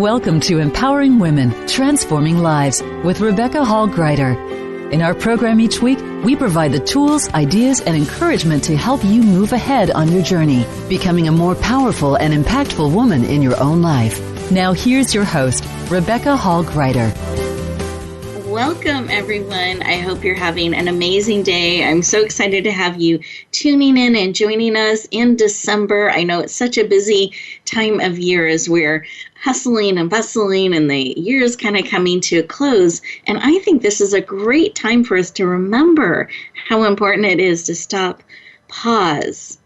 Welcome to Empowering Women, Transforming Lives with Rebecca Hall Gruyter. In our program each week, we provide the tools, ideas, and encouragement to help you move ahead on your journey, becoming a more powerful and impactful woman in your own life. Now here's your host, Rebecca Hall Gruyter. Welcome, everyone. I hope you're having an amazing day. I'm so excited to have you tuning in and joining us in December. I know it's such a busy time of year as we're hustling and bustling and the year is kind of coming to a close. And I think this is a great time for us to remember how important it is to stop, pause,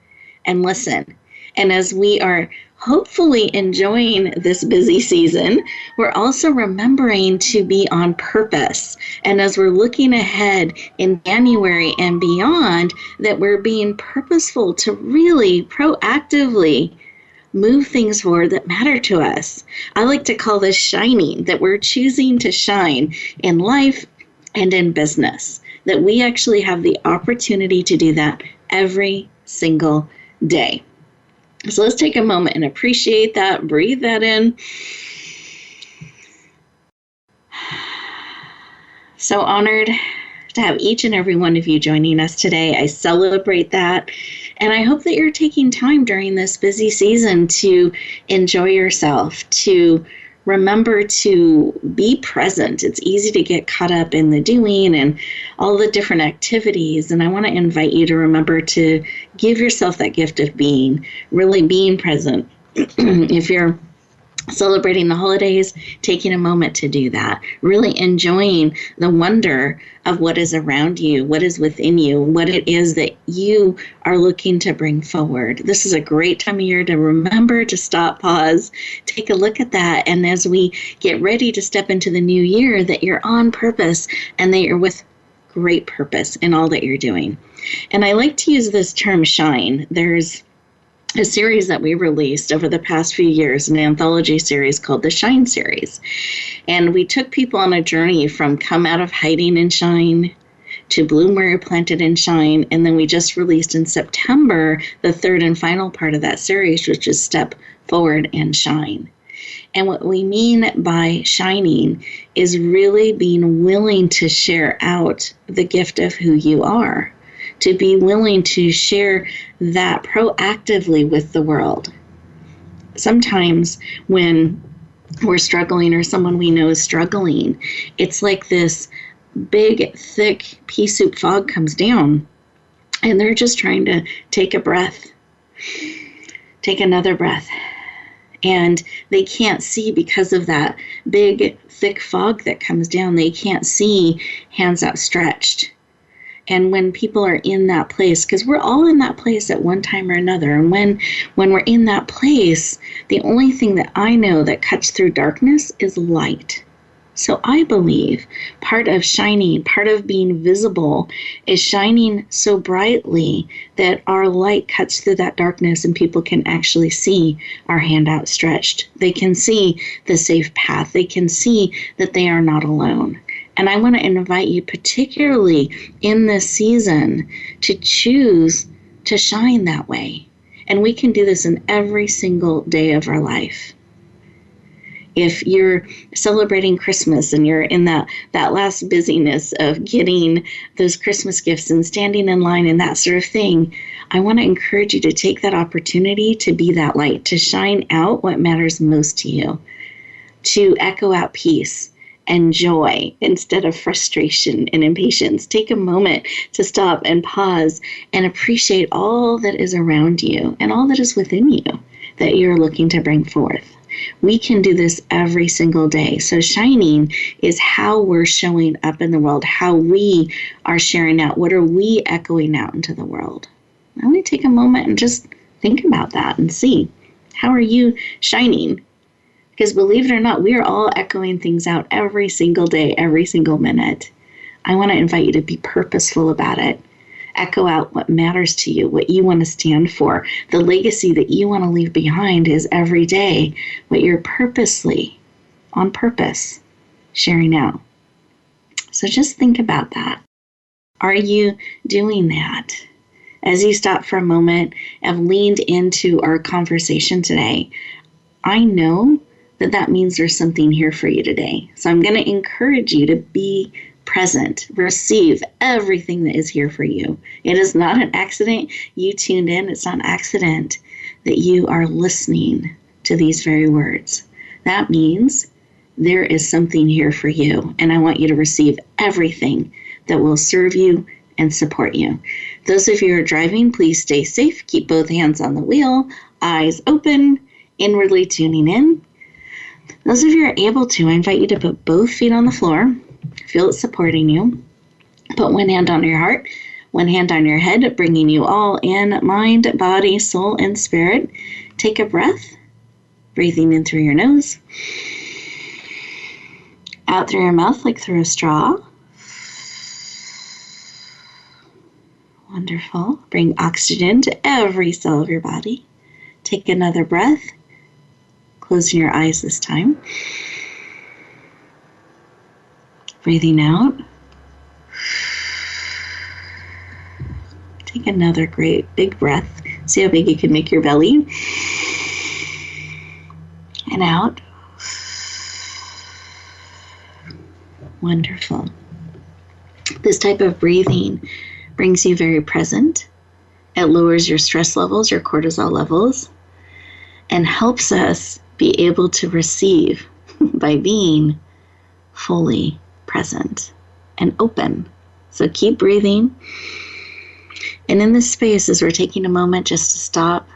and listen. And as we are hopefully enjoying this busy season, we're also remembering to be on purpose. And as we're looking ahead in January and beyond, that we're being purposeful to really proactively move things forward that matter to us. I like to call this shining, that we're choosing to shine in life and in business, that we actually have the opportunity to do that every single day. So let's take a moment and appreciate that. Breathe that in. So honored to have each and every one of you joining us today. I celebrate that. And I hope that you're taking time during this busy season to enjoy yourself, to remember to be present. It's easy to get caught up in the doing and all the different activities. And I want to invite you to remember to give yourself that gift of being, really being present. If you're celebrating the holidays, taking a moment to do that, really enjoying the wonder of what is around you, what is within you, what it is that you are looking to bring forward. This is a great time of year to remember to stop, pause, take a look at that. And as we get ready to step into the new year, that you're on purpose and that you're with great purpose in all that you're doing. And I like to use this term shine. There's a series that we released over the past few years, an anthology series called the Shine series. And we took people on a journey from come out of hiding and shine to bloom where you're planted and shine. And then we just released in September the third and final part of that series, which is step forward and shine. And what we mean by shining is really being willing to share out the gift of who you are, to be willing to share that proactively with the world. Sometimes when we're struggling or someone we know is struggling, it's like this big, thick pea soup fog comes down and they're just trying to take a breath, take another breath. And they can't see because of that big, thick fog that comes down. They can't see hands outstretched. And when people are in that place, because we're all in that place at one time or another, and when we're in that place, the only thing that I know that cuts through darkness is light. So I believe part of shining, part of being visible, is shining so brightly that our light cuts through that darkness and people can actually see our hand outstretched. They can see the safe path. They can see that they are not alone. And I want to invite you, particularly in this season, to choose to shine that way. And we can do this in every single day of our life. If you're celebrating Christmas and you're in that last busyness of getting those Christmas gifts and standing in line and that sort of thing, I want to encourage you to take that opportunity to be that light, to shine out what matters most to you, to echo out peace and joy instead of frustration and impatience. Take a moment to stop and pause and appreciate all that is around you and all that is within you that you're looking to bring forth. We can do this every single day. So shining is how we're showing up in the world, how we are sharing out. What are we echoing out into the world? I want to take a moment and just think about that and see, how are you shining? Because believe it or not, we are all echoing things out every single day, every single minute. I want to invite you to be purposeful about it. Echo out what matters to you, what you want to stand for. The legacy that you want to leave behind is every day what you're purposely, on purpose, sharing out. So just think about that. Are you doing that? As you stop for a moment and leaned into our conversation today, I know that means there's something here for you today. So I'm going to encourage you to be present, receive everything that is here for you. It is not an accident you tuned in. It's not an accident that you are listening to these very words. That means there is something here for you, and I want you to receive everything that will serve you and support you. Those of you who are driving, please stay safe. Keep both hands on the wheel, eyes open, inwardly tuning in. Those of you who are able to, I invite you to put both feet on the floor. Feel it supporting you. Put one hand on your heart, one hand on your head, bringing you all in, mind, body, soul, and spirit. Take a breath, breathing in through your nose, out through your mouth like through a straw. Wonderful. Bring oxygen to every cell of your body. Take another breath, closing your eyes this time. Breathing out. Take another great big breath. See how big you can make your belly. And out. Wonderful. This type of breathing brings you very present. It lowers your stress levels, your cortisol levels, and helps us be able to receive by being fully present and open. So keep breathing. And in this space, as we're taking a moment just to stop,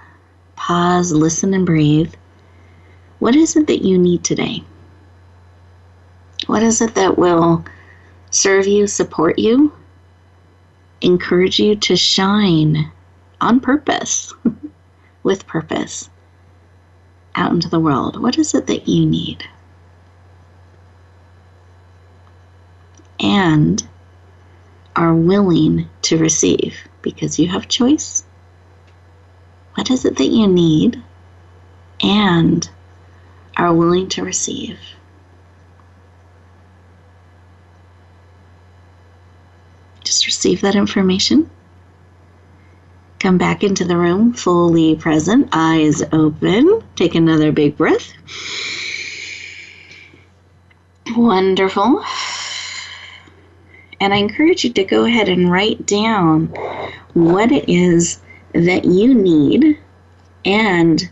pause, listen, and breathe, what is it that you need today? What is it that will serve you, support you, encourage you to shine on purpose, with purpose, out into the world? What is it that you need? And are willing to receive, because you have choice. What is it that you need and are willing to receive? Just receive that information. Come back into the room, fully present, eyes open. Take another big breath. Wonderful. And I encourage you to go ahead and write down what it is that you need and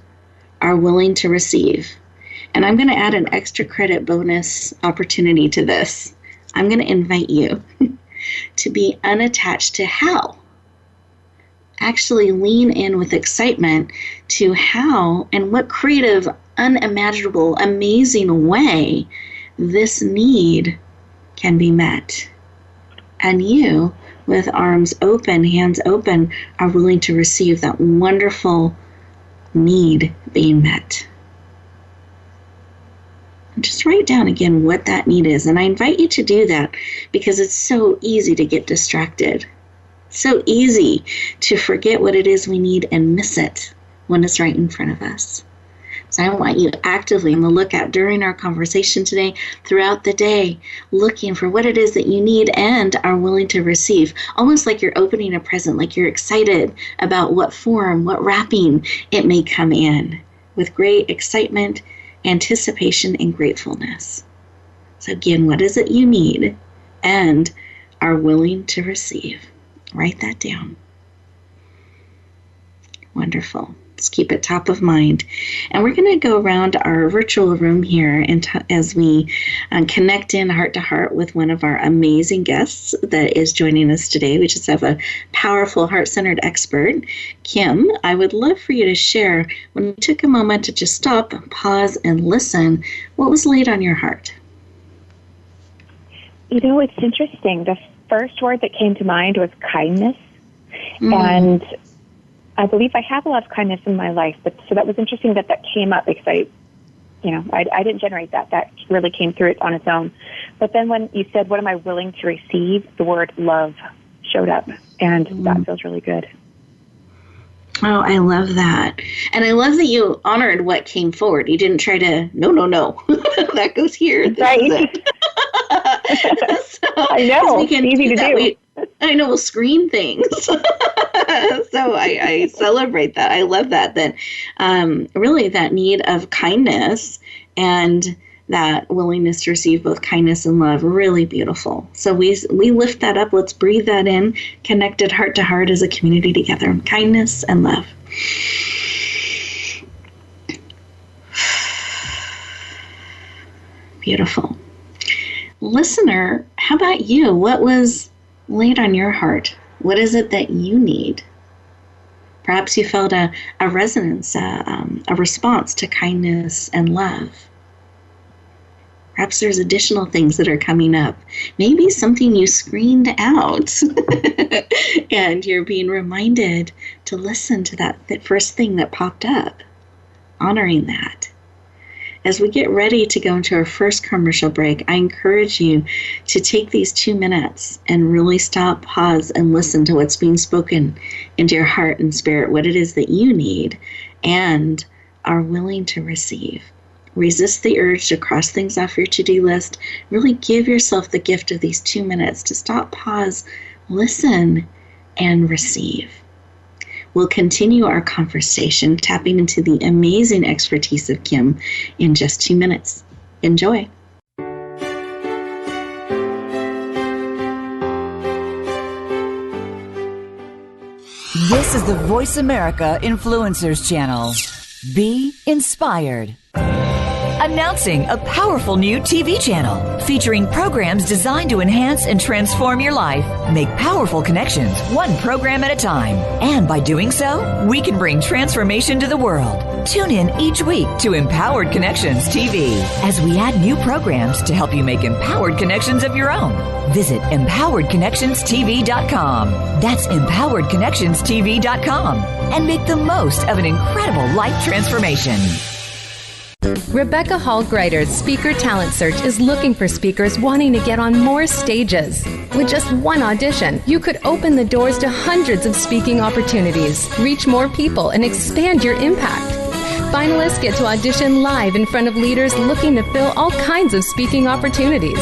are willing to receive. And I'm going to add an extra credit bonus opportunity to this. I'm going to invite you to be unattached to how. Actually lean in with excitement to how and what creative, unimaginable, amazing way this need can be met. And you, with arms open, hands open, are willing to receive that wonderful need being met. Just write down again what that need is. And I invite you to do that because it's so easy to get distracted. So easy to forget what it is we need and miss it when it's right in front of us. So I want you actively on the lookout during our conversation today, throughout the day, looking for what it is that you need and are willing to receive. Almost like you're opening a present, like you're excited about what form, what wrapping it may come in, with great excitement, anticipation, and gratefulness. So again, what is it you need and are willing to receive? Write that down. Wonderful. Let's keep it top of mind. And we're going to go around our virtual room here and as we connect in heart to heart with one of our amazing guests that is joining us today. We just have a powerful heart-centered expert. Kim, I would love for you to share, when you took a moment to just stop, pause, and listen, what was laid on your heart? You know, it's interesting. The first word that came to mind was kindness. And I believe I have a lot of kindness in my life, but so that was interesting that came up because I didn't generate that. That really came through it on its own. But then when you said, what am I willing to receive? The word love showed up, and that feels really good. Oh, I love that. And I love that you honored what came forward. You didn't try to, no. That goes here. This right. is it. So, I know. It's easy to do. I know, we'll screen things. So I celebrate that. I love that really that need of kindness and that willingness to receive both kindness and love. Really beautiful. So we lift that up. Let's breathe that in, connected heart to heart as a community together. Kindness and love. Beautiful. Listener, how about you? What was laid on your heart? What is it that you need? Perhaps you felt a resonance, a response to kindness and love. Perhaps there's additional things that are coming up. Maybe something you screened out and you're being reminded to listen to that first thing that popped up, honoring that. As we get ready to go into our first commercial break, I encourage you to take these 2 minutes and really stop, pause, and listen to what's being spoken into your heart and spirit, what it is that you need and are willing to receive. Resist the urge to cross things off your to-do list. Really give yourself the gift of these 2 minutes to stop, pause, listen, and receive. We'll continue our conversation, tapping into the amazing expertise of Kim in just 2 minutes. Enjoy. This is the Voice America Influencers Channel. Be inspired. Announcing a powerful new TV channel featuring programs designed to enhance and transform your life. Make powerful connections, one program at a time. And by doing so, we can bring transformation to the world. Tune in each week to Empowered Connections TV as we add new programs to help you make empowered connections of your own. Visit empoweredconnectionstv.com. That's empoweredconnectionstv.com and make the most of an incredible life transformation. Rebecca Hall Gruyter's Speaker Talent Search is looking for speakers wanting to get on more stages. With just one audition, you could open the doors to hundreds of speaking opportunities, reach more people, and expand your impact. Finalists get to audition live in front of leaders looking to fill all kinds of speaking opportunities.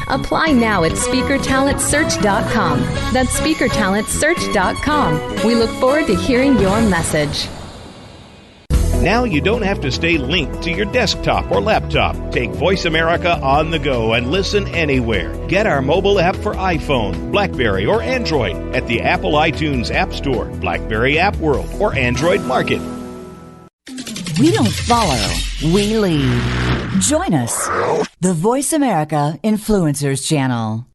Apply now at speakertalentsearch.com. That's speakertalentsearch.com. We look forward to hearing your message. Now you don't have to stay linked to your desktop or laptop. Take Voice America on the go and listen anywhere. Get our mobile app for iPhone, BlackBerry, or Android at the Apple iTunes App Store, BlackBerry App World, or Android Market. We don't follow, we lead. Join us, the Voice America Influencers Channel.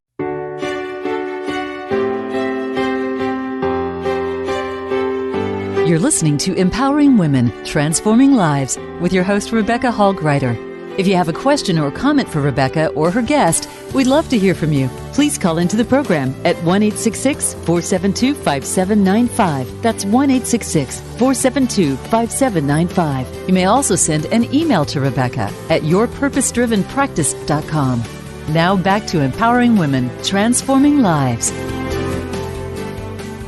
You're listening to Empowering Women, Transforming Lives with your host, Rebecca Hall Gruyter. If you have a question or comment for Rebecca or her guest, we'd love to hear from you. Please call into the program at 1-866-472-5795. That's 1-866-472-5795. You may also send an email to Rebecca at yourpurposedrivenpractice.com. Now back to Empowering Women, Transforming Lives.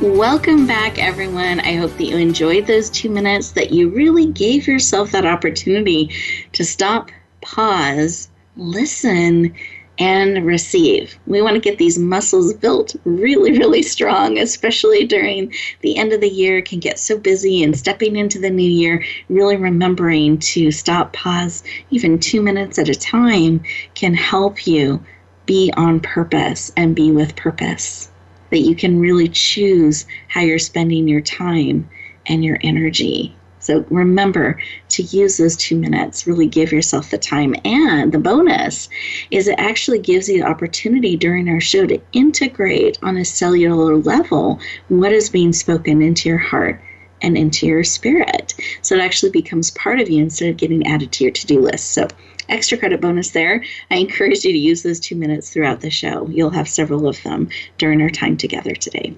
Welcome back, everyone. I hope that you enjoyed those 2 minutes, that you really gave yourself that opportunity to stop, pause, listen, and receive. We want to get these muscles built really, really strong, especially during the end of the year. It can get so busy, and stepping into the new year, really remembering to stop, pause, even 2 minutes at a time can help you be on purpose and be with purpose. That you can really choose how you're spending your time and your energy. So remember to use those 2 minutes, really give yourself the time. And the bonus is it actually gives you the opportunity during our show to integrate on a cellular level what is being spoken into your heart and into your spirit. So it actually becomes part of you instead of getting added to your to-do list. So extra credit bonus there. I encourage you to use those 2 minutes throughout the show. You'll have several of them during our time together today.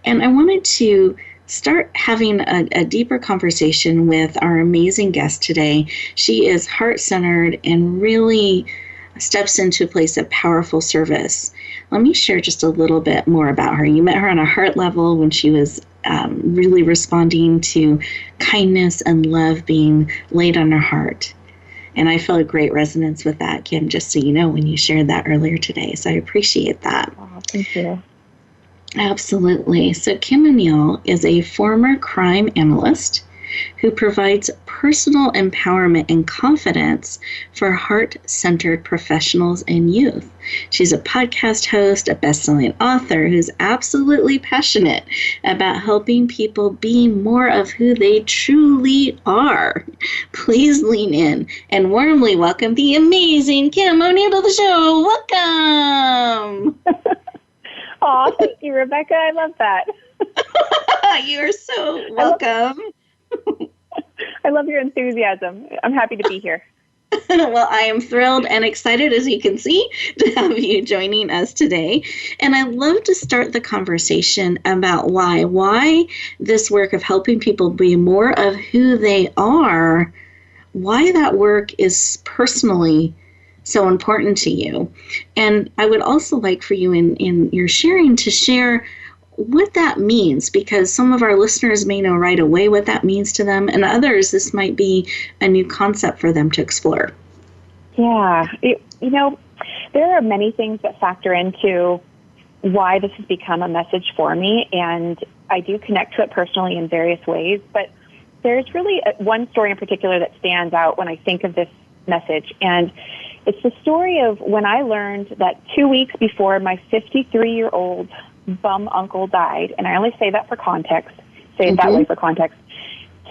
And I wanted to start having a deeper conversation with our amazing guest today. She is heart-centered and really steps into a place of powerful service. Let me share just a little bit more about her. You met her on a heart level when she was really responding to kindness and love being laid on her heart. And I felt a great resonance with that, Kim, just so you know, when you shared that earlier today. So I appreciate that. Oh, thank you. Absolutely. So Kim O'Neill is a former crime analyst who provides personal empowerment and confidence for heart-centered professionals and youth. She's a podcast host, a best-selling author who's absolutely passionate about helping people be more of who they truly are. Please lean in and warmly welcome the amazing Kim O'Neill to the show. Welcome! Aw, thank you, Rebecca. I love that. You're so welcome. I love your enthusiasm. I'm happy to be here. Well, I am thrilled and excited, as you can see, to have you joining us today. And I'd love to start the conversation about why this work of helping people be more of who they are, why that work is personally so important to you. And I would also like for you in your sharing to share what that means, because some of our listeners may know right away what that means to them, and others, this might be a new concept for them to explore. Yeah. There are many things that factor into why this has become a message for me, and I do connect to it personally in various ways, but there's really one story in particular that stands out when I think of this message, and it's the story of when I learned that 2 weeks before my 53-year-old bum uncle died, and I only say that for context, say it that way for context.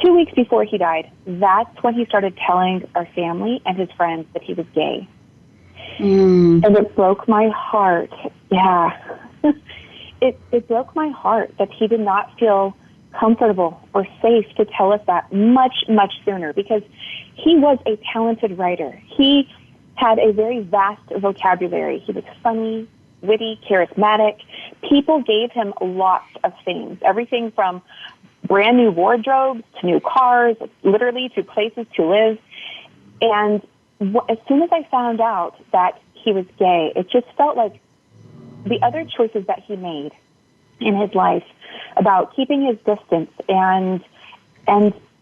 2 weeks before he died, that's when he started telling our family and his friends that he was gay. And it broke my heart. Yeah. It broke my heart that he did not feel comfortable or safe to tell us that much, much sooner, because he was a talented writer. He had a very vast vocabulary. He was funny, witty, charismatic. People gave him lots of things, everything from brand new wardrobes to new cars, literally to places to live. And as soon as I found out that he was gay, it just felt like the other choices that he made in his life about keeping his distance and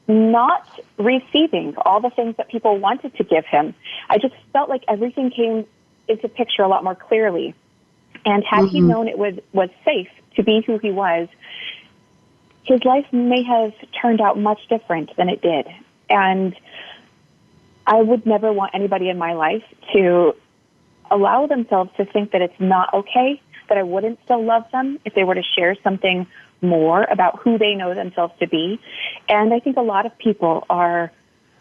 not receiving all the things that people wanted to give him, I just felt like everything came into picture a lot more clearly. And had he known it was safe to be who he was, his life may have turned out much different than it did. And I would never want anybody in my life to allow themselves to think that it's not okay, that I wouldn't still love them if they were to share something more about who they know themselves to be. And I think a lot of people are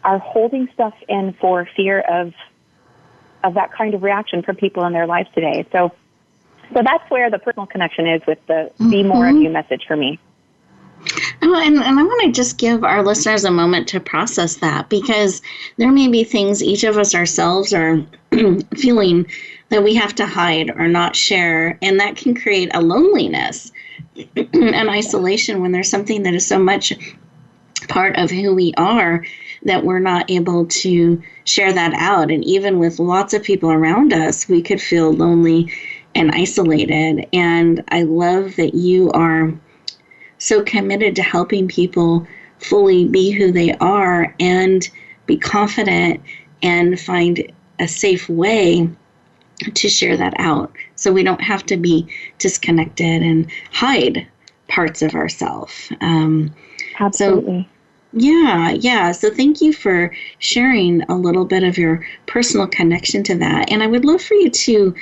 holding stuff in for fear of that kind of reaction from people in their lives today. So that's where the personal connection is with the Be More of You message for me. Oh, and I want to just give our listeners a moment to process that, because there may be things each of us ourselves are feeling that we have to hide or not share, and that can create a loneliness and isolation when there's something that is so much part of who we are that we're not able to share that out. And even with lots of people around us, we could feel lonely and isolated. And I love that you are so committed to helping people fully be who they are and be confident and find a safe way to share that out, so we don't have to be disconnected and hide parts of ourselves. Absolutely. So thank you for sharing a little bit of your personal connection to that. And I would love for you to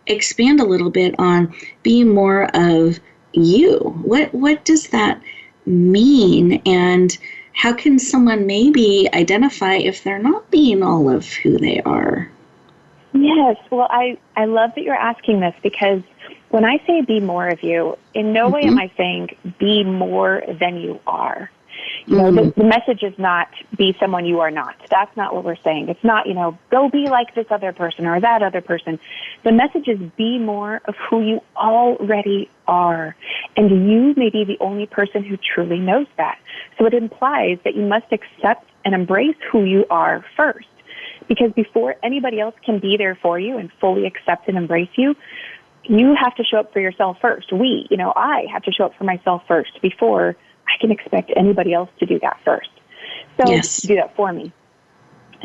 expand a little bit on being more of you. What does that mean, and how can someone maybe identify if they're not being all of who they are? Yes. Well, I love that you're asking this, because when I say be more of you, in no way am I saying be more than you are. You know, the message is not be someone you are not. That's not what we're saying. It's not, go be like this other person or that other person. The message is be more of who you already are. And you may be the only person who truly knows that. So it implies that you must accept and embrace who you are first. Because before anybody else can be there for you and fully accept and embrace you, you have to show up for yourself first. I have to show up for myself first before I can expect anybody else to do that first. So do that for me.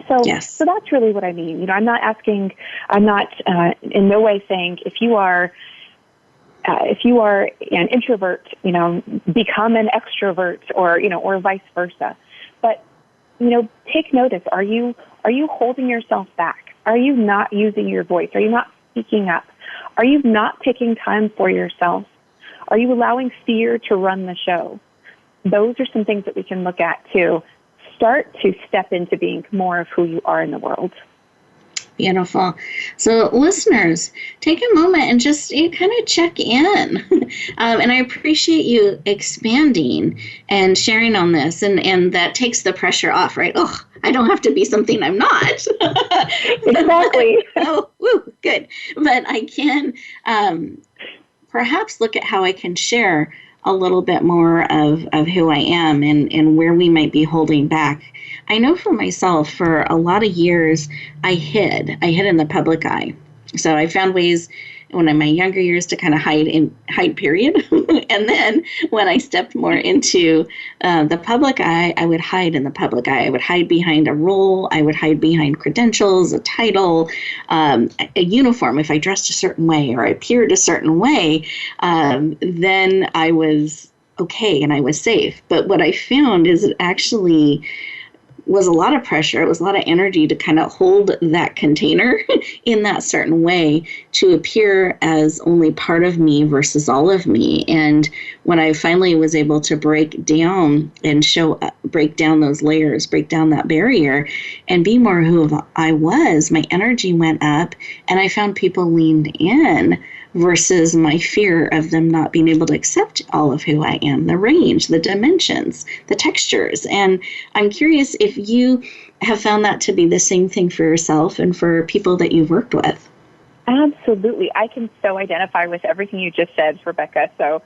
So that's really what I mean. I'm not in no way saying if you are an introvert, become an extrovert or vice versa. But, take notice. Are you holding yourself back? Are you not using your voice? Are you not speaking up? Are you not taking time for yourself? Are you allowing fear to run the show? Those are some things that we can look at to start to step into being more of who you are in the world. Beautiful. So listeners, take a moment and just kind of check in. And I appreciate you expanding and sharing on this. And that takes the pressure off, right? Oh, I don't have to be something I'm not. Exactly. Oh, woo, good. But I can perhaps look at how I can share a little bit more of who I am and where we might be holding back. I know for myself, for a lot of years, I hid in the public eye. So I found ways in my younger years to kind of hide period. And then when I stepped more into the public eye, I would hide in the public eye. I would hide behind a role. I would hide behind credentials, a title, a uniform. If I dressed a certain way or I appeared a certain way, then I was okay and I was safe. But what I found is it actually was a lot of pressure. It was a lot of energy to kind of hold that container in that certain way to appear as only part of me versus all of me. And when I finally was able to break down and break down those layers, break down that barrier and be more who I was, my energy went up and I found people leaned in versus my fear of them not being able to accept all of who I am, the range, the dimensions, the textures. And I'm curious if you have found that to be the same thing for yourself and for people that you've worked with. Absolutely. I can so identify with everything you just said, Rebecca. So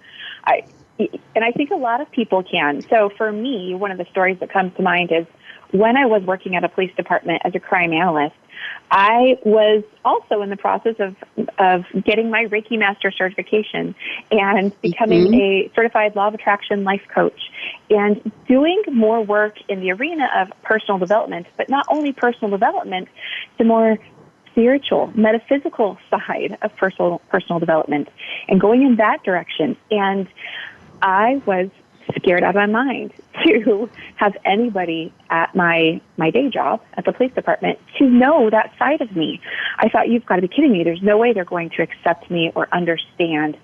I think a lot of people can. So for me, one of the stories that comes to mind is when I was working at a police department as a crime analyst, I was also in the process of getting my Reiki Master certification and becoming a certified law of attraction life coach and doing more work in the arena of personal development, but not only personal development, the more spiritual, metaphysical side of personal development and going in that direction. And I was scared out of my mind to have anybody at my day job at the police department to know that side of me. I thought, you've got to be kidding me. There's no way they're going to accept me or understand.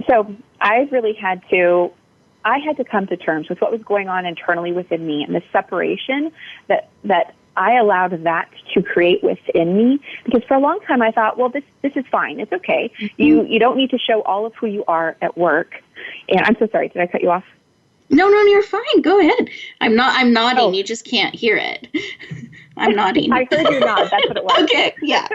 So I really had to come to terms with what was going on internally within me and the separation that I allowed that to create within me, because for a long time I thought, well, this is fine. It's okay. Mm-hmm. You don't need to show all of who you are at work. And I'm so sorry. Did I cut you off? No, you're fine. Go ahead. I'm nodding. Oh. You just can't hear it. I'm nodding. I heard you nod. That's what it was. Okay. Yeah.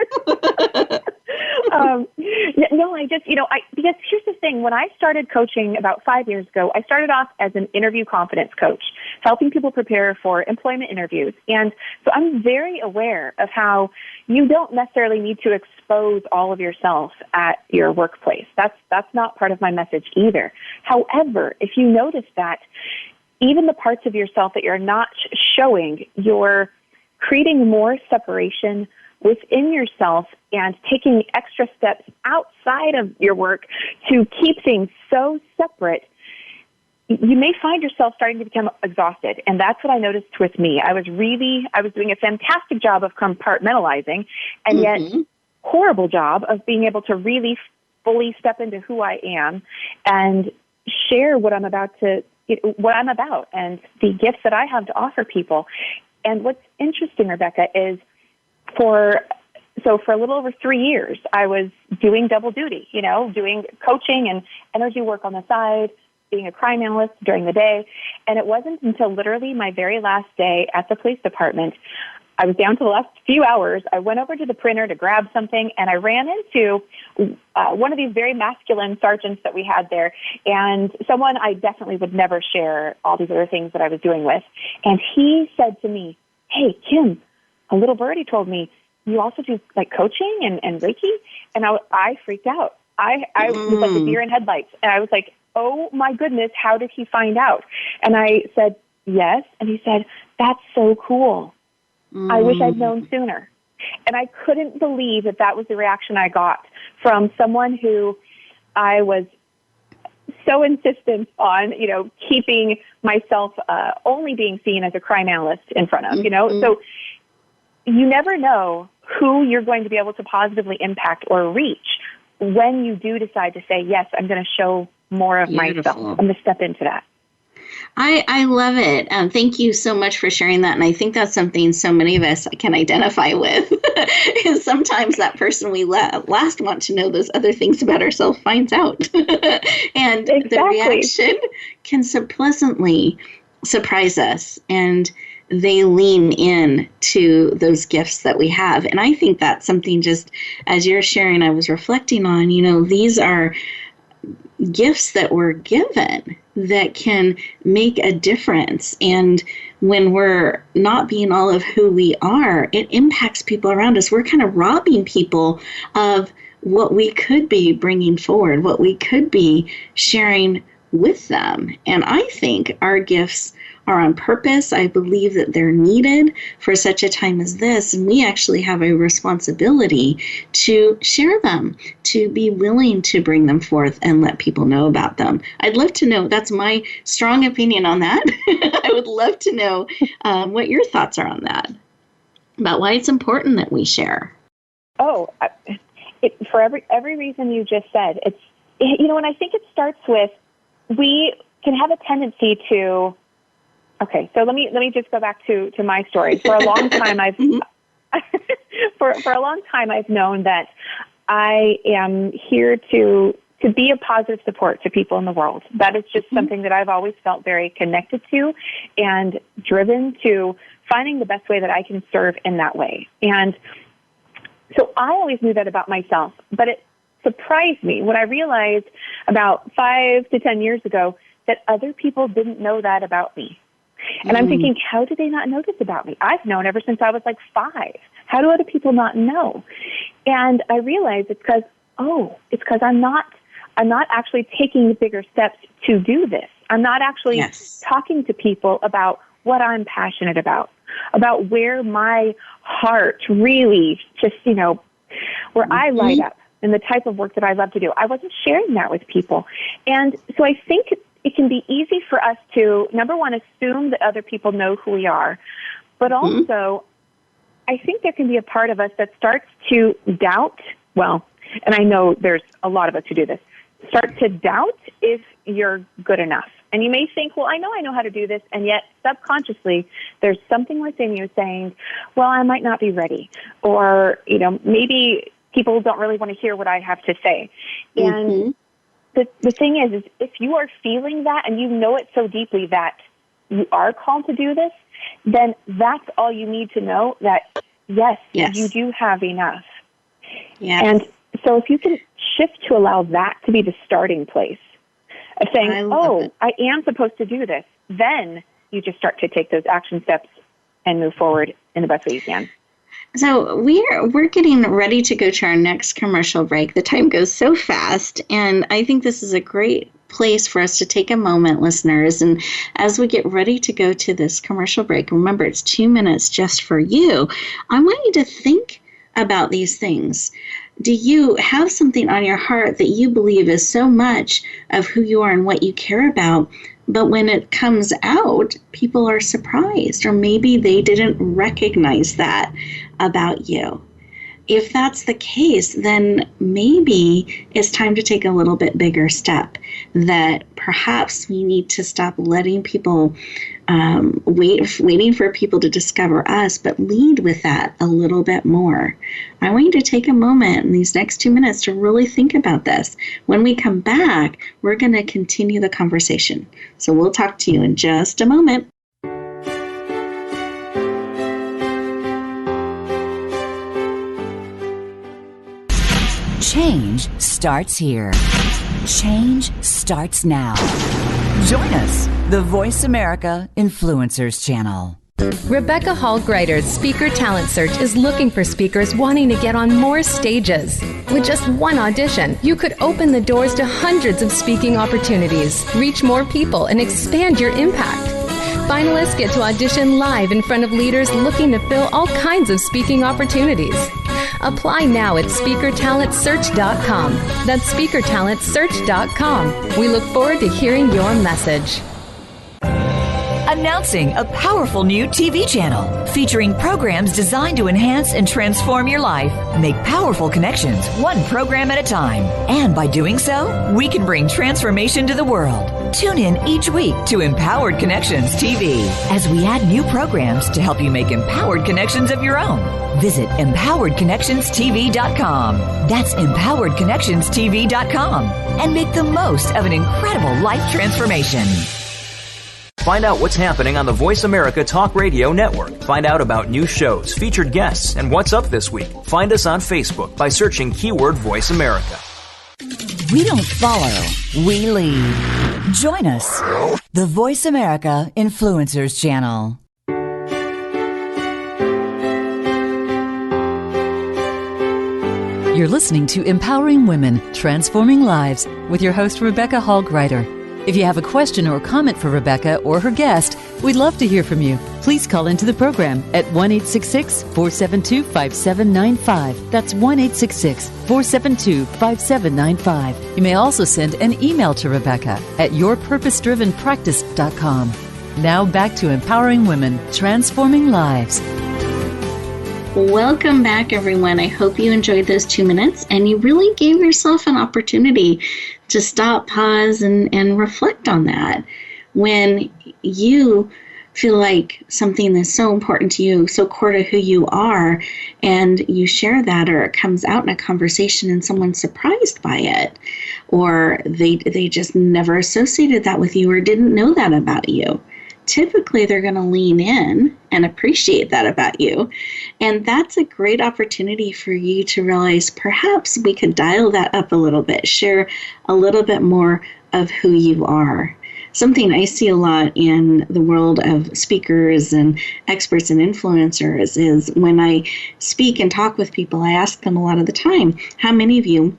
Because here's the thing. When I started coaching about 5 years ago, I started off as an interview confidence coach, helping people prepare for employment interviews. And so I'm very aware of how you don't necessarily need to expose all of yourself at your workplace. That's not part of my message either. However, if you notice that even the parts of yourself that you're not showing, you're creating more separation within yourself and taking extra steps outside of your work to keep things so separate, you may find yourself starting to become exhausted. And that's what I noticed with me. I was doing a fantastic job of compartmentalizing and yet horrible job of being able to really fully step into who I am and share what I'm about and the gifts that I have to offer people. And what's interesting, Rebecca, is for a little over 3 years, I was doing double duty, doing coaching and energy work on the side, being a crime analyst during the day. And it wasn't until literally my very last day at the police department, I was down to the last few hours. I went over to the printer to grab something, and I ran into one of these very masculine sergeants that we had there, and someone I definitely would never share all these other things that I was doing with. And he said to me, "Hey, Kim, a little birdie told me you also do like coaching and Reiki." And I freaked out. I was like a deer in headlights. And I was like, oh my goodness, how did he find out? And I said, yes. And he said, that's so cool. I wish I'd known sooner. And I couldn't believe that was the reaction I got from someone who I was so insistent on, keeping myself only being seen as a crime analyst in front of, So you never know who you're going to be able to positively impact or reach when you do decide to say, yes, I'm going to show more of myself. I'm going to step into that. I love it. Thank you so much for sharing that. And I think that's something so many of us can identify with. Is sometimes that person we last want to know those other things about ourselves finds out. And the reaction can so pleasantly surprise us. And they lean in to those gifts that we have. And I think that's something, just as you're sharing, I was reflecting on, these are gifts that we're given that can make a difference. And when we're not being all of who we are, it impacts people around us. We're kind of robbing people of what we could be bringing forward, what we could be sharing with them. And I think our gifts are on purpose. I believe that they're needed for such a time as this. And we actually have a responsibility to share them, to be willing to bring them forth and let people know about them. I'd love to know, that's my strong opinion on that. I would love to know what your thoughts are on that, about why it's important that we share. Oh, for every reason you just said, and I think it starts with, we can have a tendency to, okay, so let me just go back to my story. For a long time, I've known that I am here to be a positive support to people in the world. That is just something that I've always felt very connected to and driven to finding the best way that I can serve in that way. And so I always knew that about myself, but it surprised me when I realized about 5 to 10 years ago that other people didn't know that about me. And I'm thinking, how do they not know this about me? I've known ever since I was like 5. How do other people not know? And I realized it's because I'm not actually taking the bigger steps to do this. I'm not actually talking to people about what I'm passionate about where my heart really just, where I light up and the type of work that I love to do. I wasn't sharing that with people. And so I think it can be easy for us to, number one, assume that other people know who we are, but also I think there can be a part of us that starts to doubt, and I know there's a lot of us who do this, start to doubt if you're good enough. And you may think, I know how to do this, and yet subconsciously there's something within you saying, I might not be ready, or, maybe people don't really want to hear what I have to say. And the thing is if you are feeling that and you know it so deeply that you are called to do this, then that's all you need to know, that yes. You do have enough. Yes. And so if you can shift to allow that to be the starting place of saying, I am supposed to do this, then you just start to take those action steps and move forward in the best way you can. So we're getting ready to go to our next commercial break. The time goes so fast, and I think this is a great place for us to take a moment, listeners. And as we get ready to go to this commercial break, remember it's 2 minutes just for you. I want you to think about these things. Do you have something on your heart that you believe is so much of who you are and what you care about, but when it comes out, people are surprised, or maybe they didn't recognize that about you? If that's the case, then maybe it's time to take a little bit bigger step, that perhaps we need to stop letting people waiting for people to discover us, but lead with that a little bit more. I want you to take a moment in these next 2 minutes to really think about this. When we come back, we're going to continue the conversation. So we'll talk to you in just a moment. Change starts here. Change starts now. Join us, the Voice America Influencers Channel. Rebecca Hall Gruyter's Speaker Talent Search is looking for speakers wanting to get on more stages. With just one audition, you could open the doors to hundreds of speaking opportunities, reach more people, and expand your impact. Finalists get to audition live in front of leaders looking to fill all kinds of speaking opportunities. Apply now at speakertalentsearch.com. That's speakertalentsearch.com. We look forward to hearing your message. Announcing a powerful new TV channel featuring programs designed to enhance and transform your life. Make powerful connections, one program at a time. And by doing so, we can bring transformation to the world. Tune in each week to Empowered Connections TV as we add new programs to help you make empowered connections of your own. Visit empoweredconnectionstv.com. That's empoweredconnectionstv.com. And make the most of an incredible life transformation. Find out what's happening on the Voice America Talk Radio Network. Find out about new shows, featured guests, and what's up this week. Find us on Facebook by searching keyword Voice America. We don't follow, we lead. Join us, the Voice America Influencers Channel. You're listening to Empowering Women, Transforming Lives with your host, Rebecca Hall Gruyter. If you have a question or comment for Rebecca or her guest, we'd love to hear from you. Please call into the program at 1-866-472-5795. That's 1-866-472-5795. You may also send an email to Rebecca at yourpurposedrivenpractice.com. Now back to Empowering Women, Transforming Lives. Welcome back, everyone. I hope you enjoyed those 2 minutes and you really gave yourself an opportunity to stop, pause, and reflect on that. When you feel like something that's so important to you, so core to who you are, and you share that, or it comes out in a conversation and someone's surprised by it, or they just never associated that with you or didn't know that about you, typically they're going to lean in and appreciate that about you. And that's a great opportunity for you to realize perhaps we could dial that up a little bit, share a little bit more of who you are. Something I see a lot in the world of speakers and experts and influencers is when I speak and talk with people, I ask them a lot of the time, how many of you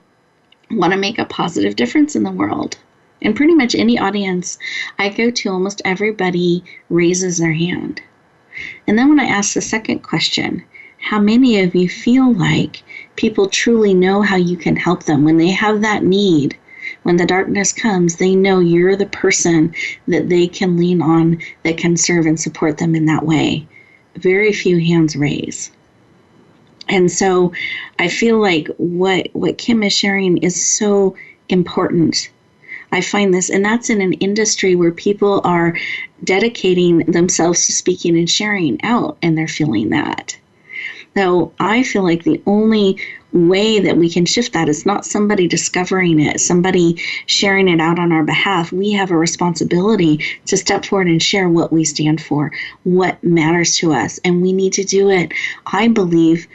want to make a positive difference in the world? And pretty much any audience I go to, almost everybody raises their hand. And then when I ask the second question, how many of you feel like people truly know how you can help them when they have that need? When the darkness comes, they know you're the person that they can lean on, that can serve and support them in that way. Very few hands raise. And so I feel like what Kim is sharing is so important. I find this, and that's in an industry where people are dedicating themselves to speaking and sharing out, and they're feeling that. Though I feel like the only way that we can shift that is not somebody discovering it, somebody sharing it out on our behalf. We have a responsibility to step forward and share what we stand for, what matters to us. And we need to do it, I believe,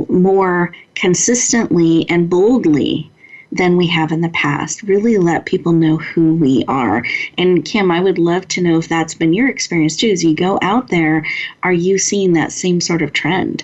more consistently and boldly than we have in the past. Really let people know who we are. And Kim, I would love to know if that's been your experience too. As you go out there, are you seeing that same sort of trend?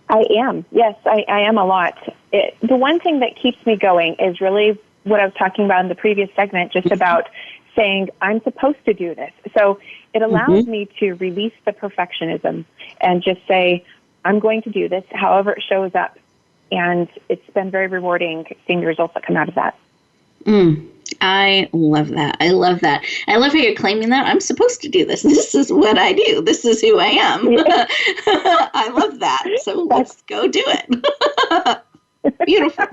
I am. Yes, I am a lot. The one thing that keeps me going is really what I was talking about in the previous segment, just about saying, I'm supposed to do this. So it allows me to release the perfectionism and just say, I'm going to do this however it shows up. And it's been very rewarding seeing the results that come out of that. I love that. I love that. I love how you're claiming that. I'm supposed to do this. This is what I do. This is who I am. Yeah. I love that. So let's go do it. Beautiful.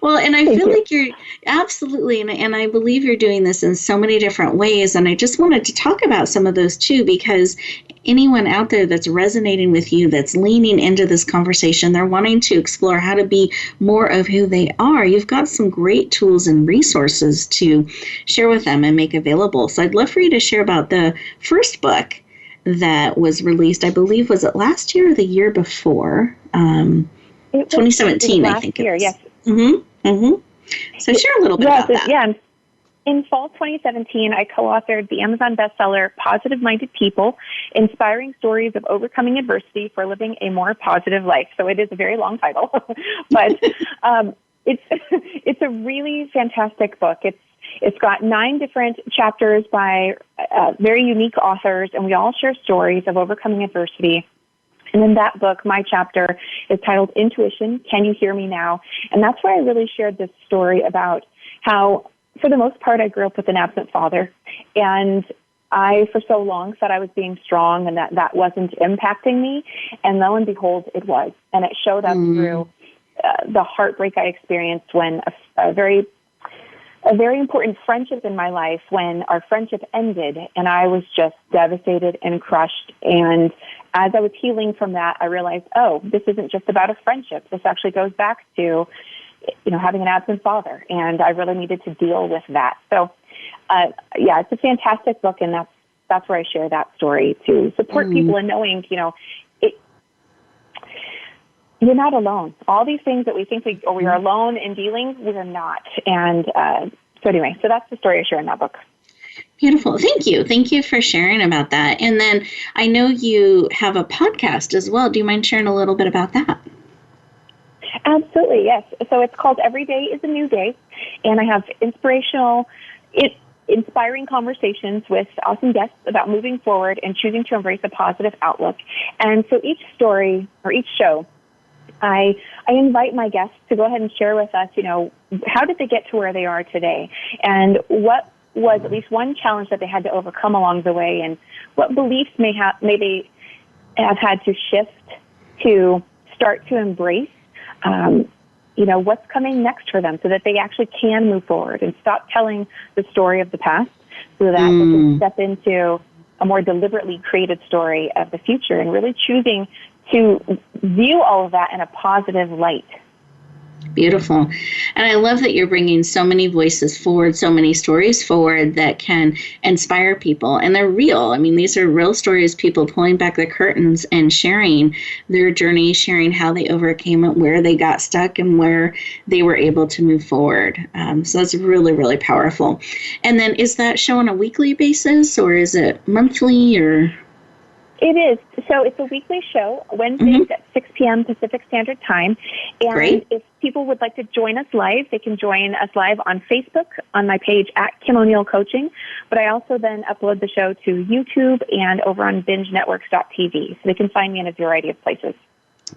Well, and I feel like you're absolutely, and I believe you're doing this in so many different ways. And I just wanted to talk about some of those too, because anyone out there that's resonating with you, that's leaning into this conversation, they're wanting to explore how to be more of who they are. You've got some great tools and resources to share with them and make available. So I'd love for you to share about the first book that was released, I believe, was it last year or the year before? 2017, I think it was. Yes. So share a little bit about that. Yeah. In fall 2017, I co-authored the Amazon bestseller, Positive-Minded People, Inspiring Stories of Overcoming Adversity for Living a More Positive Life. So it is a very long title, but it's a really fantastic book. It's got 9 different chapters by very unique authors, and we all share stories of overcoming adversity. And in that book, my chapter is titled Intuition, Can You Hear Me Now? And that's where I really shared this story about how, for the most part, I grew up with an absent father. And I, for so long, thought I was being strong and that wasn't impacting me. And lo and behold, it was. And it showed up through the heartbreak I experienced when a very important friendship in my life, when our friendship ended, and I was just devastated and crushed. And as I was healing from that, I realized, oh, this isn't just about a friendship. This actually goes back to, having an absent father, and I really needed to deal with that. So, it's a fantastic book, and that's where I share that story to support people in knowing, you're not alone. All these things that we think we are alone in dealing, we are not. And so that's the story I share in that book. Beautiful. Thank you. Thank you for sharing about that. And then I know you have a podcast as well. Do you mind sharing a little bit about that? Absolutely, yes. So it's called Every Day is a New Day, and I have inspiring conversations with awesome guests about moving forward and choosing to embrace a positive outlook. And so each story or each show, I invite my guests to go ahead and share with us, how did they get to where they are today? And what was at least one challenge that they had to overcome along the way, and what beliefs may they have had to shift to start to embrace, what's coming next for them so that they actually can move forward and stop telling the story of the past so that they can step into a more deliberately created story of the future and really choosing to view all of that in a positive light. Beautiful. And I love that you're bringing so many voices forward, so many stories forward that can inspire people. And they're real. I mean, these are real stories, people pulling back the curtains and sharing their journey, sharing how they overcame it, where they got stuck, and where they were able to move forward. So that's really, really powerful. And then is that show on a weekly basis, or is it monthly, or? It is. So it's a weekly show, Wednesdays at 6 p.m. Pacific Standard Time. And Great. If people would like to join us live, they can join us live on Facebook on my page at Kim O'Neill Coaching. But I also then upload the show to YouTube and over on bingenetworks.tv. So they can find me in a variety of places.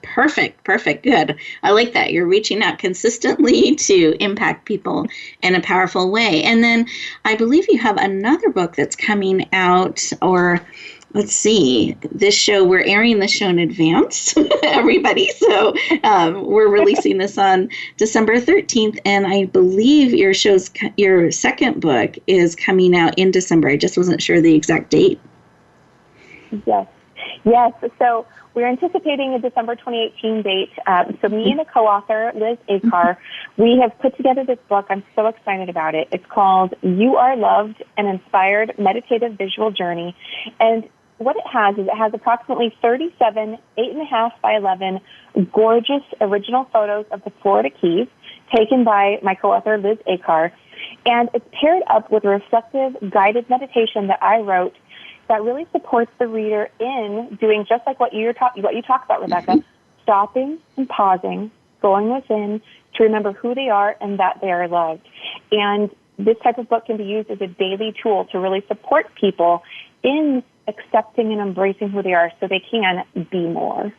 Perfect. Good. I like that. You're reaching out consistently to impact people in a powerful way. And then I believe you have another book that's coming out, or let's see, we're airing this show in advance, everybody. So we're releasing this on December 13th. And I believe your second book is coming out in December. I just wasn't sure the exact date. Yes. So we're anticipating a December 2018 date. So me and a co-author, Liz Acar, we have put together this book. I'm so excited about it. It's called You Are Loved, an Inspired Meditative Visual Journey. And what it has is it has approximately 37 8.5 by 11 gorgeous original photos of the Florida Keys taken by my co-author, Liz Acar. And it's paired up with a reflective guided meditation that I wrote that really supports the reader in doing just like what you talked about, Rebecca, stopping and pausing, going within to remember who they are and that they are loved. And this type of book can be used as a daily tool to really support people in accepting and embracing who they are so they can be more.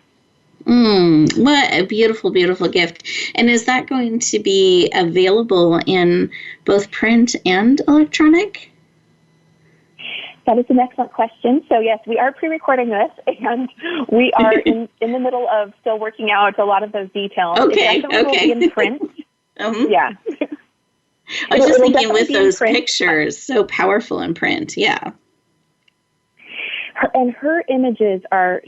What a beautiful, beautiful gift. And is that going to be available in both print and electronic? That is an excellent question. So yes, we are pre-recording this, and we are in the middle of still working out a lot of those details. Okay. It definitely will be in print. Yeah. I was just thinking with those pictures, so powerful in print. Yeah. Her images are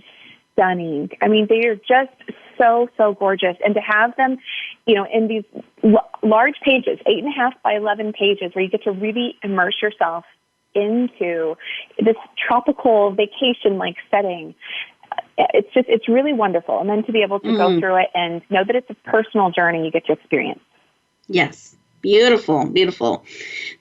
stunning. I mean, they are just so gorgeous. And to have them, in these large pages, 8.5 by 11 pages, where you get to really immerse yourself into this tropical vacation-like setting, it's really wonderful. And then to be able to go through it and know that it's a personal journey you get to experience. Yes. Beautiful, beautiful.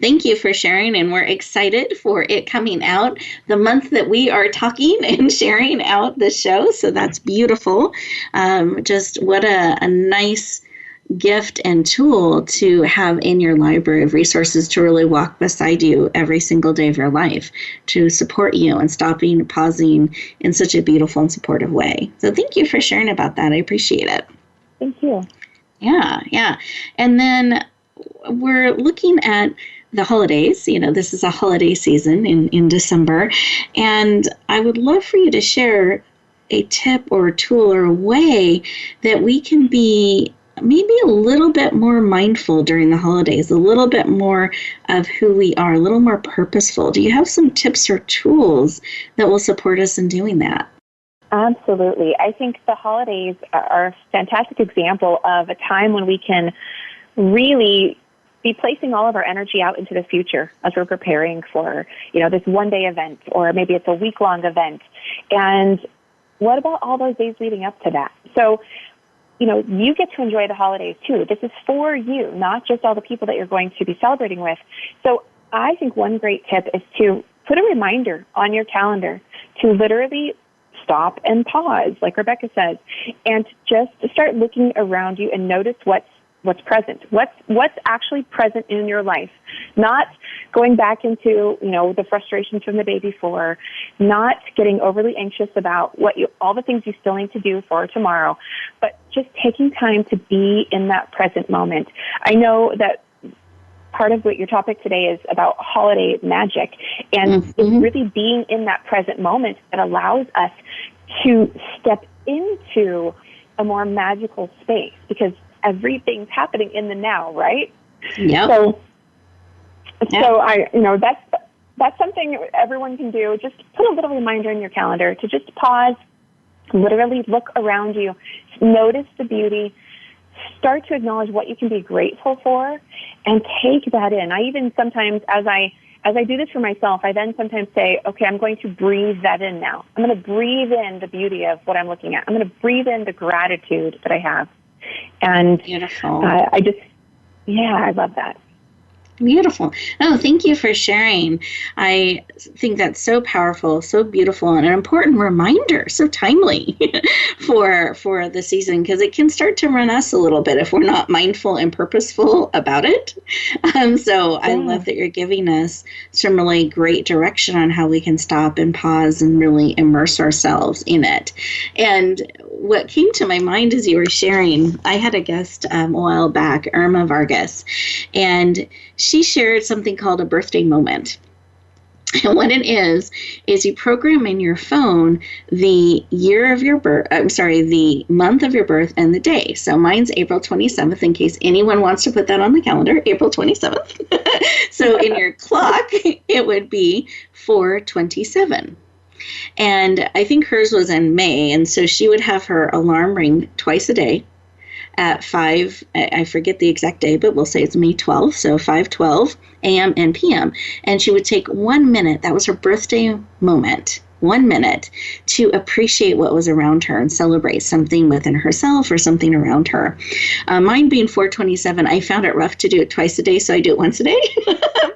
Thank you for sharing, and we're excited for it coming out the month that we are talking and sharing out the show, so that's beautiful. Just what a nice gift and tool to have in your library of resources to really walk beside you every single day of your life, to support you and stopping, pausing in such a beautiful and supportive way. So thank you for sharing about that. I appreciate it. Thank you. Yeah. And then we're looking at the holidays. You know, this is a holiday season in December. And I would love for you to share a tip or a tool or a way that we can be maybe a little bit more mindful during the holidays, a little bit more of who we are, a little more purposeful. Do you have some tips or tools that will support us in doing that? Absolutely. I think the holidays are a fantastic example of a time when we can really be placing all of our energy out into the future as we're preparing for, this one-day event, or maybe it's a week-long event. And what about all those days leading up to that? So, you get to enjoy the holidays too. This is for you, not just all the people that you're going to be celebrating with. So I think one great tip is to put a reminder on your calendar to literally stop and pause, like Rebecca says, and just start looking around you and notice what's present, what's actually present in your life, not going back into, the frustrations from the day before, not getting overly anxious about all the things you still need to do for tomorrow, but just taking time to be in that present moment. I know that part of what your topic today is about holiday magic, and it's really being in that present moment that allows us to step into a more magical space, because everything's happening in the now, right? Yeah. So I, that's something everyone can do. Just put a little reminder in your calendar to just pause, literally look around you, notice the beauty, start to acknowledge what you can be grateful for, and take that in. I even sometimes, as I do this for myself, I then sometimes say, okay, I'm going to breathe that in now. I'm going to breathe in the beauty of what I'm looking at. I'm going to breathe in the gratitude that I have. And beautiful. I love that. Beautiful. Oh, thank you for sharing. I think that's so powerful, so beautiful, and an important reminder, so timely for the season, because it can start to run us a little bit if we're not mindful and purposeful about it. I love that you're giving us some really great direction on how we can stop and pause and really immerse ourselves in it. And what came to my mind as you were sharing, I had a guest a while back, Irma Vargas, and she shared something called a birthday moment. And what it is you program in your phone the year of your birth, the month of your birth and the day. So mine's April 27th, in case anyone wants to put that on the calendar, April 27th. So in your clock, it would be 4/27. And I think hers was in May. And so she would have her alarm ring twice a day at 5, I forget the exact day, but we'll say it's May 12th, so 5:12 a.m. and p.m. And she would take 1 minute, that was her birthday moment, 1 minute, to appreciate what was around her and celebrate something within herself or something around her. Mine being 4/27, I found it rough to do it twice a day, so I do it once a day.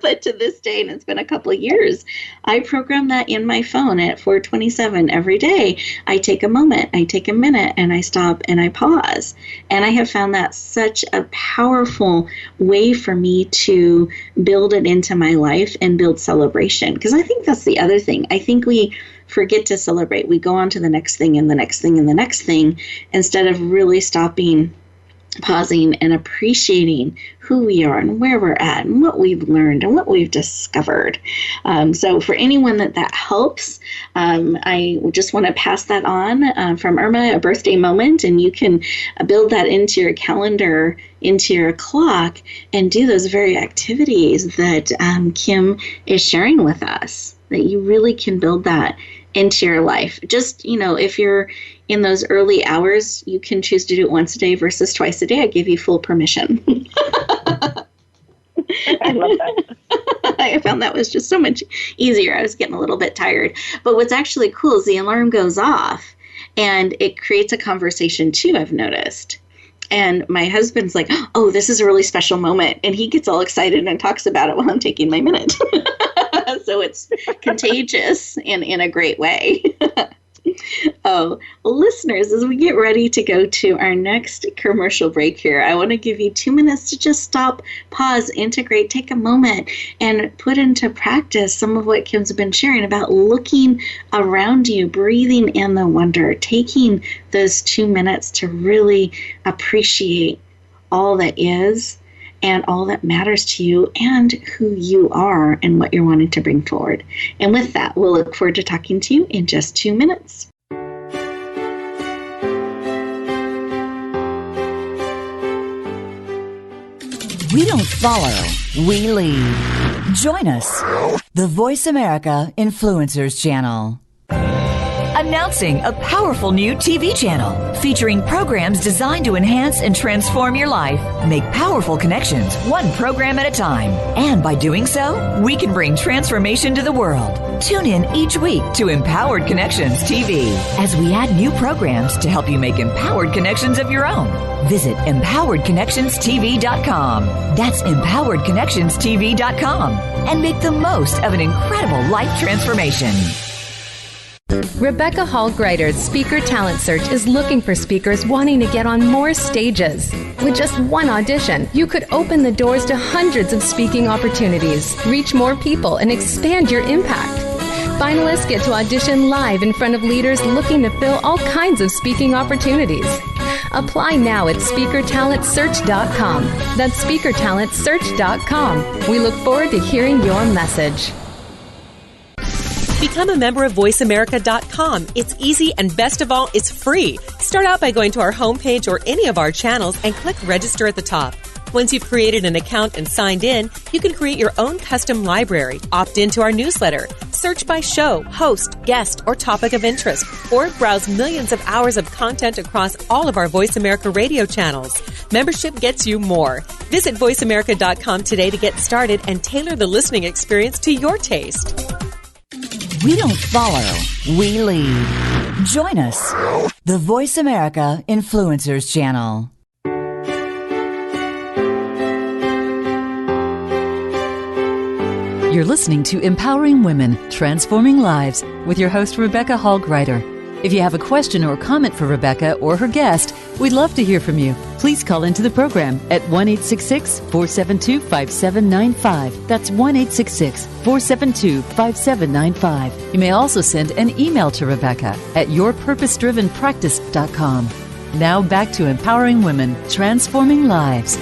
But to this day, and it's been a couple of years, I program that in my phone at 4/27 every day. I take a moment, I take a minute, and I stop and I pause. And I have found that such a powerful way for me to build it into my life and build celebration. Because I think that's the other thing. I think we forget to celebrate. We go on to the next thing and the next thing and the next thing, instead of really stopping, pausing, and appreciating who we are and where we're at and what we've learned and what we've discovered. So for anyone that helps, I just want to pass that on from Irma, a birthday moment, and you can build that into your calendar, into your clock, and do those very activities that Kim is sharing with us, that you really can build that into your life. Just, if you're in those early hours, you can choose to do it once a day versus twice a day. I give you full permission. I love that. I found that was just so much easier. I was getting a little bit tired. But what's actually cool is the alarm goes off and it creates a conversation too, I've noticed. And my husband's like, oh, this is a really special moment. And he gets all excited and talks about it while I'm taking my minute. So it's contagious in a great way. Oh, listeners, as we get ready to go to our next commercial break here, I want to give you 2 minutes to just stop, pause, integrate, take a moment, and put into practice some of what Kim's been sharing about looking around you, breathing in the wonder, taking those 2 minutes to really appreciate all that is and all that matters to you and who you are and what you're wanting to bring forward. And with that, we'll look forward to talking to you in just 2 minutes. We don't follow, we lead. Join us, the Voice America Influencers Channel. Announcing a powerful new TV channel featuring programs designed to enhance and transform your life. Make powerful connections, one program at a time. And by doing so, we can bring transformation to the world. Tune in each week to Empowered Connections TV as we add new programs to help you make empowered connections of your own. Visit empoweredconnectionstv.com. That's empoweredconnectionstv.com. And make the most of an incredible life transformation. Rebecca Hall Gruyter's Speaker Talent Search is looking for speakers wanting to get on more stages. With just one audition, you could open the doors to hundreds of speaking opportunities, reach more people, and expand your impact. Finalists get to audition live in front of leaders looking to fill all kinds of speaking opportunities. Apply now at speakertalentsearch.com. That's speakertalentsearch.com. We look forward to hearing your message. Become a member of voiceamerica.com. It's easy, and best of all, it's free. Start out by going to our homepage or any of our channels and click register at the top. Once you've created an account and signed in, you can create your own custom library, opt into our newsletter, search by show, host, guest, or topic of interest, or browse millions of hours of content across all of our Voice America radio channels. Membership gets you more. Visit voiceamerica.com today to get started and tailor the listening experience to your taste. We don't follow, we lead. Join us, the Voice America Influencers Channel. You're listening to Empowering Women, Transforming Lives with your host, Rebecca Hall Gruyter. If you have a question or comment for Rebecca or her guest, we'd love to hear from you. Please call into the program at 1-866-472-5795. That's 1-866-472-5795. You may also send an email to Rebecca at yourpurposedrivenpractice.com. Now back to Empowering Women, Transforming Lives.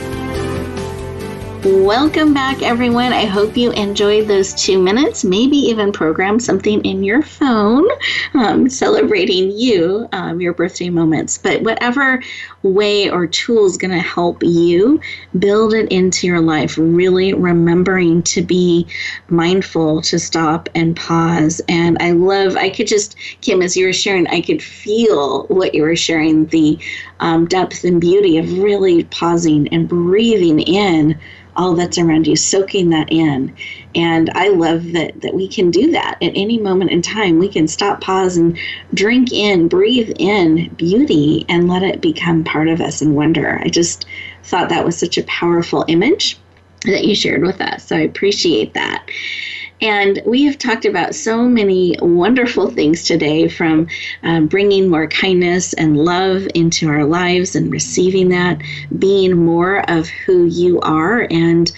Welcome back, everyone. I hope you enjoyed those 2 minutes, maybe even programmed something in your phone celebrating you, your birthday moments. But whatever way or tool is going to help you build it into your life, really remembering to be mindful, to stop and pause. And I could just, Kim, as you were sharing, I could feel what you were sharing, the depth and beauty of really pausing and breathing in all that's around you, soaking that in. And I love that we can do that at any moment in time. We can stop, pause, and drink in, breathe in beauty and let it become part of us and wonder. I just thought that was such a powerful image that you shared with us. So I appreciate that. And we have talked about so many wonderful things today, from bringing more kindness and love into our lives and receiving that, being more of who you are. And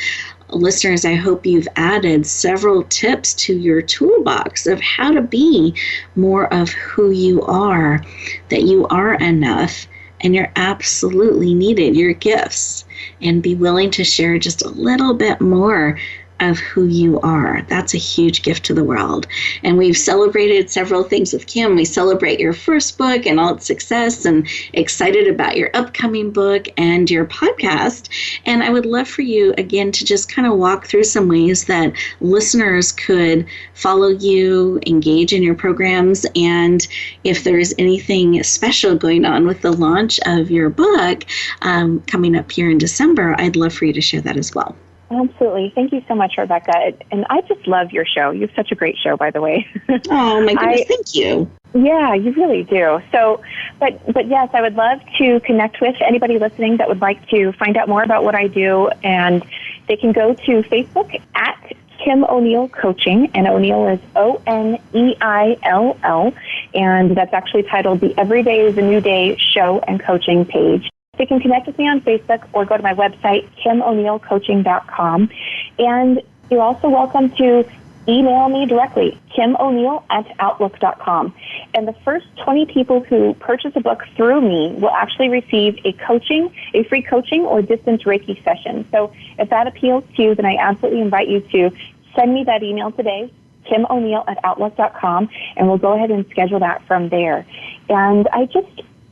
listeners, I hope you've added several tips to your toolbox of how to be more of who you are, that you are enough and you're absolutely needed, your gifts, and be willing to share just a little bit more of who you are. That's a huge gift to the world. And we've celebrated several things with Kim. We celebrate your first book and all its success, and excited about your upcoming book and your podcast. And I would love for you, again, to just kind of walk through some ways that listeners could follow you, engage in your programs, and if there's anything special going on with the launch of your book coming up here in December, I'd love for you to share that as well. Absolutely. Thank you so much, Rebecca. And I just love your show. You have such a great show, by the way. Oh, my goodness. Thank you. Yeah, you really do. So, but yes, I would love to connect with anybody listening that would like to find out more about what I do. And they can go to Facebook at Kim O'Neill Coaching, and O'Neill is O'Neill. and that's actually titled the Every Day is a New Day show and coaching page. You can connect with me on Facebook or go to my website, KimO'NeillCoaching.com. And you're also welcome to email me directly, KimO'Neill@Outlook.com. And the first 20 people who purchase a book through me will actually receive a free coaching or distance Reiki session. So if that appeals to you, then I absolutely invite you to send me that email today, KimO'Neill@Outlook.com, and we'll go ahead and schedule that from there. And I just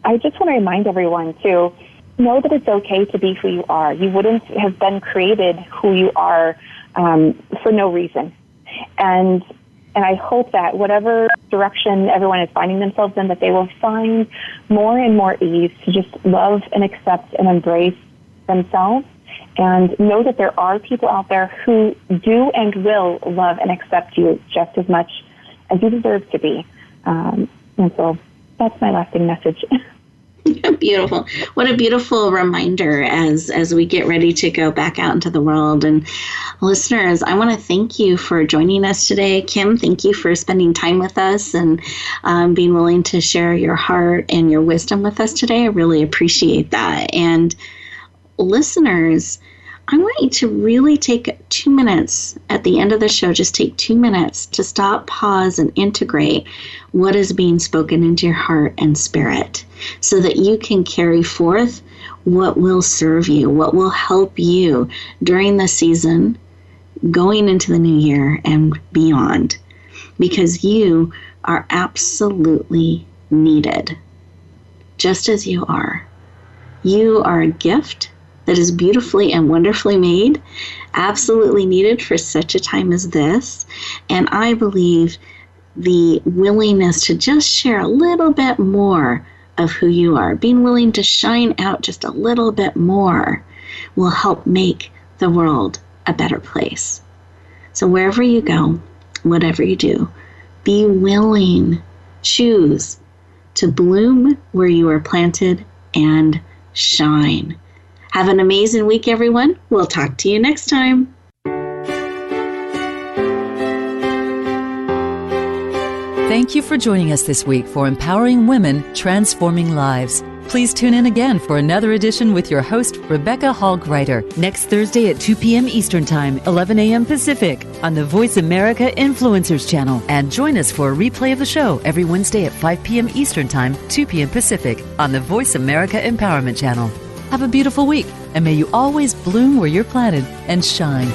want to remind everyone to know that it's okay to be who you are. You wouldn't have been created who you are for no reason. And I hope that whatever direction everyone is finding themselves in, that they will find more and more ease to just love and accept and embrace themselves, and know that there are people out there who do and will love and accept you just as much as you deserve to be. And so that's my lasting message. Beautiful. What a beautiful reminder as we get ready to go back out into the world. And listeners, I want to thank you for joining us today. Kim, thank you for spending time with us and being willing to share your heart and your wisdom with us today. I really appreciate that. And listeners, I want you to really take 2 minutes at the end of the show. Just take 2 minutes to stop, pause, and integrate what is being spoken into your heart and spirit so that you can carry forth what will serve you, what will help you during the season, going into the new year and beyond, because you are absolutely needed, just as you are. You are a gift that is beautifully and wonderfully made, absolutely needed for such a time as this. And I believe the willingness to just share a little bit more of who you are, being willing to shine out just a little bit more, will help make the world a better place. So wherever you go, whatever you do, be willing, choose to bloom where you are planted and shine. Have an amazing week, everyone. We'll talk to you next time. Thank you for joining us this week for Empowering Women, Transforming Lives. Please tune in again for another edition with your host, Rebecca Hall Gruyter, next Thursday at 2 p.m. Eastern Time, 11 a.m. Pacific, on the Voice America Influencers Channel. And join us for a replay of the show every Wednesday at 5 p.m. Eastern Time, 2 p.m. Pacific, on the Voice America Empowerment Channel. Have a beautiful week, and may you always bloom where you're planted and shine.